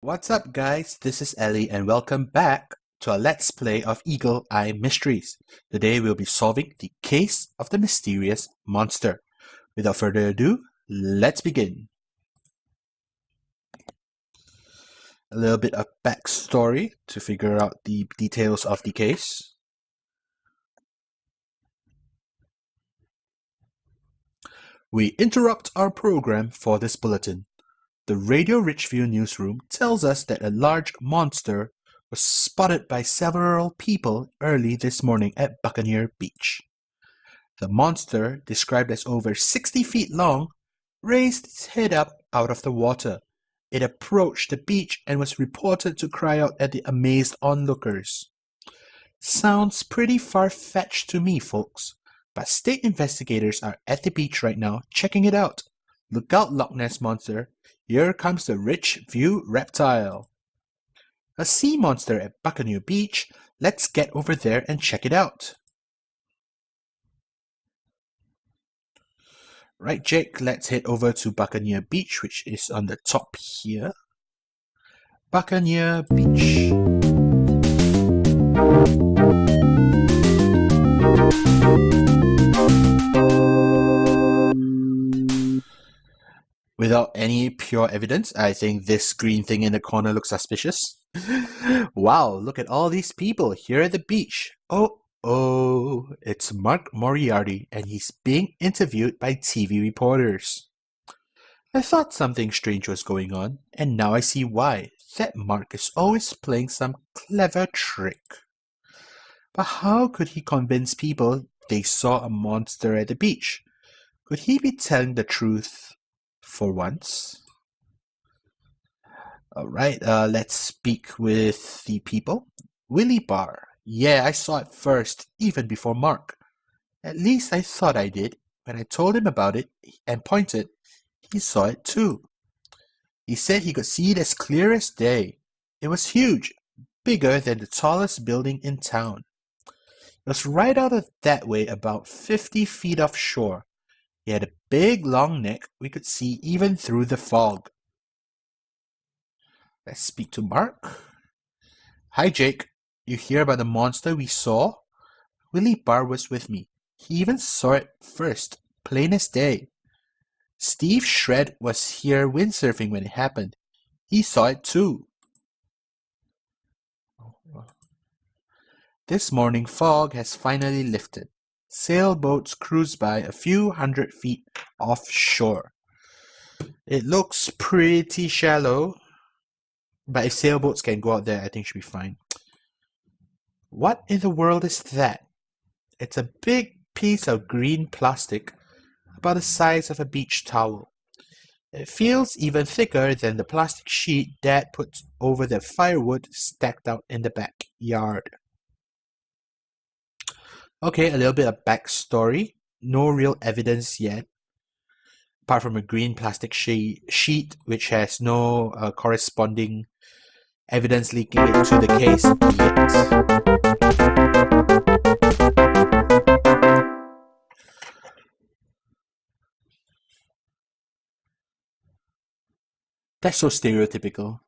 What's up guys, this is Ellie and welcome back to our Let's Play of Eagle Eye Mysteries. Today we'll be solving the case of the mysterious monster. Without further ado, let's begin. A little bit of backstory to figure out the details of the case. We interrupt our program for this bulletin. The Radio Richview newsroom tells us that a large monster was spotted by several people early this morning at Buccaneer Beach. The monster, described as over 60 feet long, raised its head up out of the water. It approached the beach and was reported to cry out at the amazed onlookers. Sounds pretty far-fetched to me, folks, but state investigators are at the beach right now checking it out. Look out, Loch Ness Monster. Here comes the Richview reptile. A sea monster at Buccaneer Beach. Let's get over there and check it out. Right, Jake, let's head over to Buccaneer Beach, which is on the top here. Buccaneer Beach. Without any pure evidence, I think this green thing in the corner looks suspicious. Wow, look at all these people here at the beach. Oh, it's Mark Moriarty and he's being interviewed by TV reporters. I thought something strange was going on, and now I see why. That Mark is always playing some clever trick. But how could he convince people they saw a monster at the beach? Could he be telling the truth for once? Alright, let's speak with the people. Willie Barr. Yeah, I saw it first, even before Mark. At least I thought I did. When I told him about it and pointed, he saw it too. He said he could see it as clear as day. It was huge, bigger than the tallest building in town. It was right out of that way, about 50 feet offshore. He had a big long neck we could see even through the fog. Let's speak to Mark. Hi Jake, you hear about the monster we saw? Willie Barr was with me. He even saw it first, plain as day. Steve Shred was here windsurfing when it happened. He saw it too. This morning fog has finally lifted. Sailboats cruise by a few hundred feet offshore. It looks pretty shallow, but if sailboats can go out there, I think it should be fine. What in the world is that? It's a big piece of green plastic, about the size of a beach towel. It feels even thicker than the plastic sheet Dad puts over the firewood stacked out in the backyard. Okay, a little bit of backstory. No real evidence yet, apart from a green plastic sheet which has no corresponding evidence linking it to the case yet. That's so stereotypical.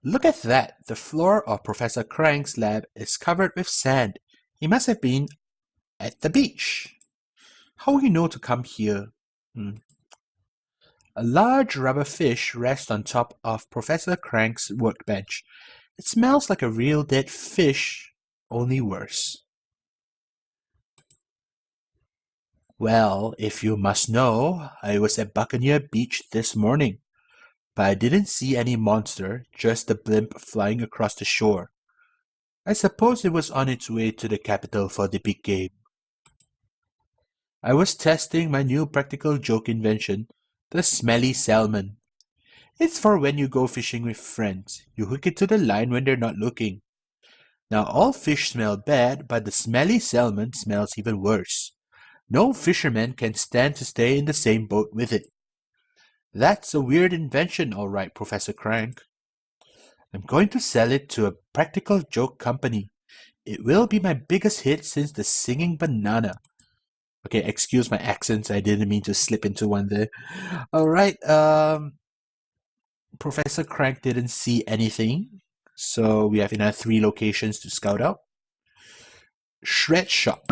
Look at that! The floor of Professor Crank's lab is covered with sand. He must have been at the beach. How will you know to come here? A large rubber fish rests on top of Professor Crank's workbench. It smells like a real dead fish, only worse. Well, if you must know, I was at Buccaneer Beach this morning, but I didn't see any monster, just the blimp flying across the shore. I suppose it was on its way to the capital for the big game. I was testing my new practical joke invention, the smelly salmon. It's for when you go fishing with friends. You hook it to the line when they're not looking. Now all fish smell bad, but the smelly salmon smells even worse. No fisherman can stand to stay in the same boat with it. That's a weird invention, all right, Professor Crank. I'm going to sell it to a practical joke company. It will be my biggest hit since the singing banana. Okay, excuse my accents. I didn't mean to slip into one there. All right. Professor Crank didn't see anything, so we have another 3 locations to scout out. Shred Shop.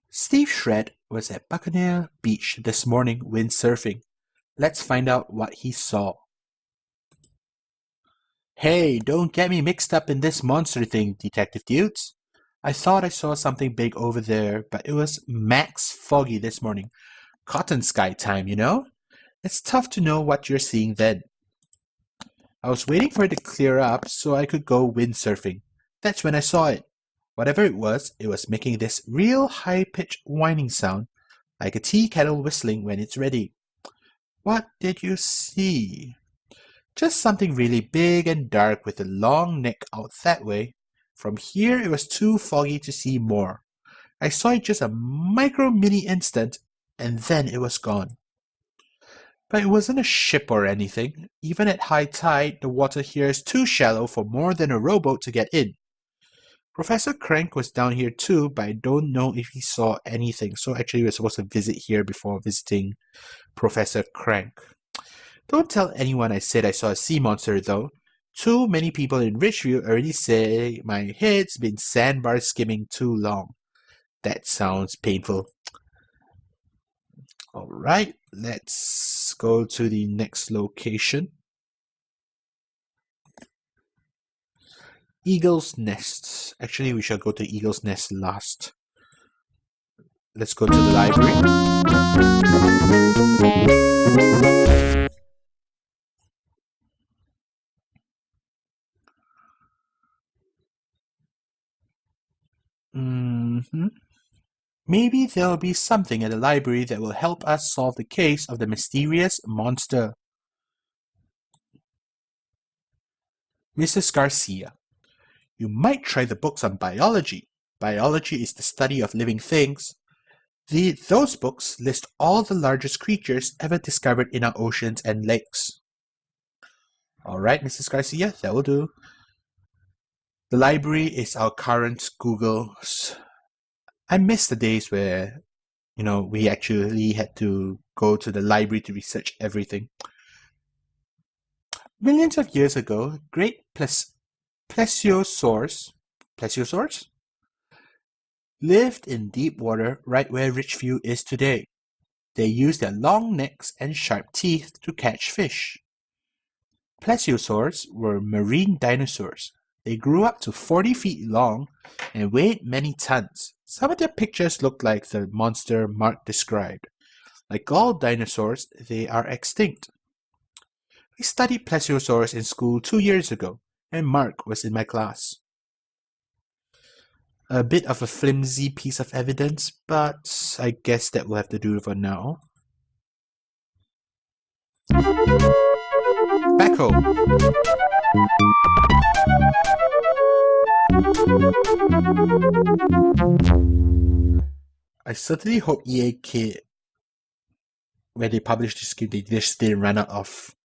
Steve Shred was at Buccaneer Beach this morning windsurfing. Let's find out what he saw. Hey, don't get me mixed up in this monster thing, Detective Dudes. I thought I saw something big over there, but it was max foggy this morning. Cotton sky time, you know? It's tough to know what you're seeing then. I was waiting for it to clear up so I could go windsurfing. That's when I saw it. Whatever it was making this real high-pitched whining sound, like a tea kettle whistling when it's ready. What did you see? Just something really big and dark with a long neck out that way. From here it was too foggy to see more. I saw it just a mini instant, and then it was gone. But it wasn't a ship or anything. Even at high tide, the water here is too shallow for more than a rowboat to get in. Professor Crank was down here too, but I don't know if he saw anything. So actually we're supposed to visit here before visiting Professor Crank. Don't tell anyone I said I saw a sea monster though. Too many people in Ridgeview already say my head's been sandbar skimming too long. That sounds painful. Alright, let's go to the next location. Eagle's Nest. Actually, we shall go to Eagle's Nest last. Let's go to the library. Maybe there'll be something at the library that will help us solve the case of the mysterious monster. Mrs. Garcia. You might try the books on biology. Biology is the study of living things. Those books list all the largest creatures ever discovered in our oceans and lakes. Alright, Mrs. Garcia, that will do. The library is our current Google. I miss the days where, we actually had to go to the library to research everything. Millions of years ago, great plesiosaurs lived in deep water right where Ridgeview is today. They used their long necks and sharp teeth to catch fish. Plesiosaurs were marine dinosaurs. They grew up to 40 feet long and weighed many tons. Some of their pictures look like the monster Mark described. Like all dinosaurs, they are extinct. I studied plesiosaurs in school 2 years ago, and Mark was in my class. A bit of a flimsy piece of evidence, but I guess that will have to do for now. Back home. I certainly hope EA Kid, when they published this game, they just didn't run out of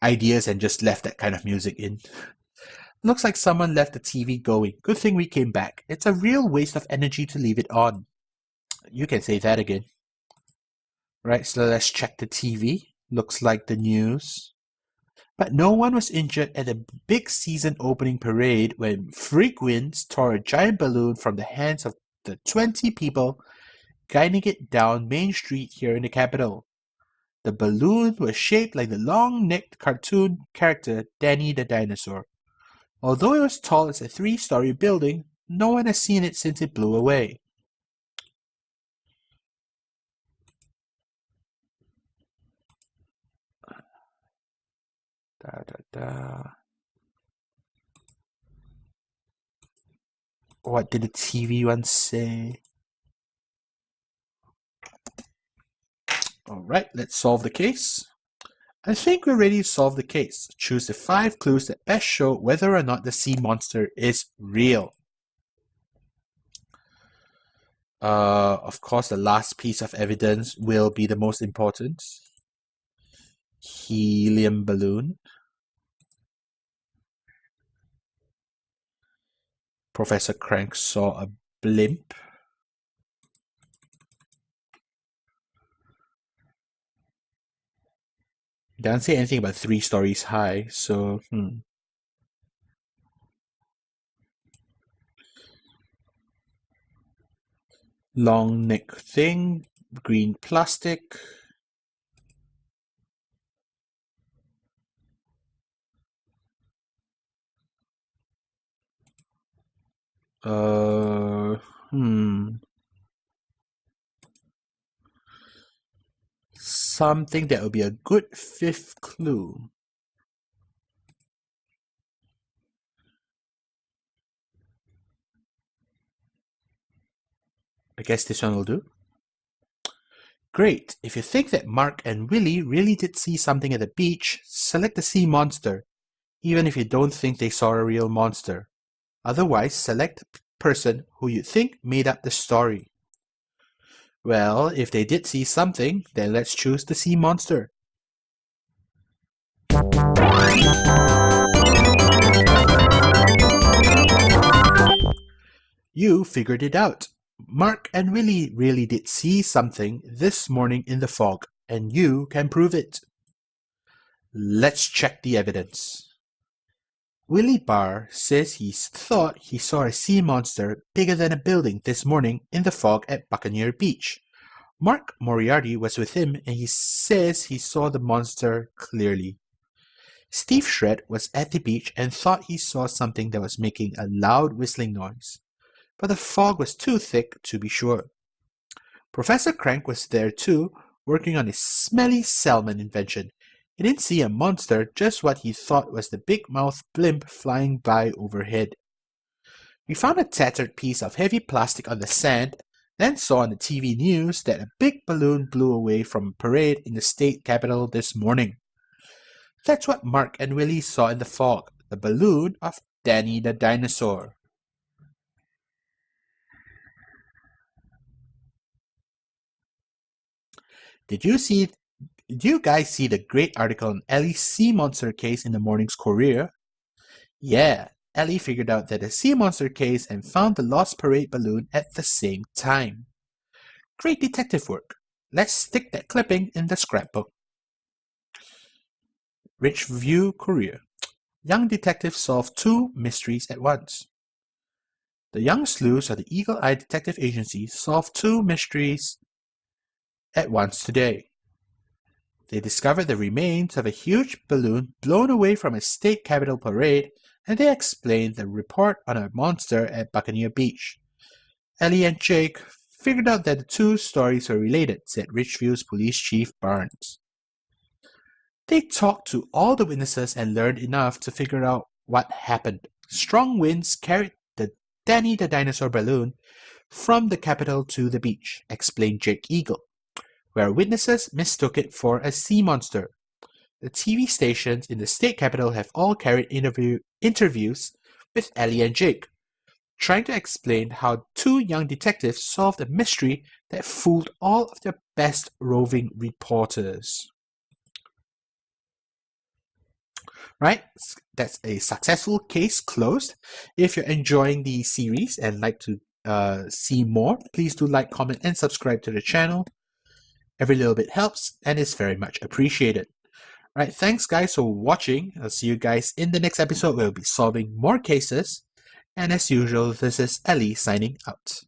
ideas and just left that kind of music in. Looks like someone left the TV going. Good thing we came back. It's a real waste of energy to leave it on. You can say that again. Right, so let's check the TV. Looks like the news. But no one was injured at the big season opening parade when freak winds tore a giant balloon from the hands of the 20 people guiding it down Main Street here in the capital. The balloon was shaped like the long-necked cartoon character Danny the Dinosaur. Although it was tall as a 3-story building, no one has seen it since it blew away. What did the TV one say? Alright, let's solve the case. I think we're ready to solve the case. Choose the 5 clues that best show whether or not the sea monster is real. Of course, the last piece of evidence will be the most important. Helium balloon. Professor Crank saw a blimp. It doesn't say anything about 3 stories high, so Long neck thing, green plastic. Uh, hmm. Something that would be a good 5th clue. I guess this one will do. Great. If you think that Mark and Willie really did see something at the beach, select the sea monster, even if you don't think they saw a real monster. Otherwise, select the person who you think made up the story. Well, if they did see something, then let's choose the sea monster. You figured it out. Mark and Willie really did see something this morning in the fog, and you can prove it. Let's check the evidence. Willie Barr says he thought he saw a sea monster bigger than a building this morning in the fog at Buccaneer Beach. Mark Moriarty was with him and he says he saw the monster clearly. Steve Shred was at the beach and thought he saw something that was making a loud whistling noise, but the fog was too thick to be sure. Professor Crank was there too, working on his smelly salmon invention. He didn't see a monster, just what he thought was the big-mouthed blimp flying by overhead. We found a tattered piece of heavy plastic on the sand, then saw on the TV news that a big balloon blew away from a parade in the state capitol this morning. That's what Mark and Willie saw in the fog, the balloon of Danny the dinosaur. Did you guys see the great article on Ellie's sea monster case in the morning's Courier? Yeah, Ellie figured out that the sea monster case and found the lost parade balloon at the same time. Great detective work. Let's stick that clipping in the scrapbook. Ridgeview Courier. Young detectives solve 2 mysteries at once. The young sleuths of the Eagle Eye Detective Agency solved 2 mysteries at once today. They discovered the remains of a huge balloon blown away from a state capitol parade, and they explained the report on a monster at Buccaneer Beach. Ellie and Jake figured out that the 2 stories were related, said Ridgeview's Police Chief Barnes. They talked to all the witnesses and learned enough to figure out what happened. Strong winds carried the Danny the dinosaur balloon from the capitol to the beach, explained Jake Eagle, where witnesses mistook it for a sea monster. The TV stations in the state capitol have all carried interviews with Ellie and Jake, trying to explain how 2 young detectives solved a mystery that fooled all of their best roving reporters. Right? That's a successful case closed. If you're enjoying the series and like to see more, please do like, comment, and subscribe to the channel. Every little bit helps and is very much appreciated. Right, thanks guys for watching. I'll see you guys in the next episode where we'll be solving more cases. And as usual, this is Ellie signing out.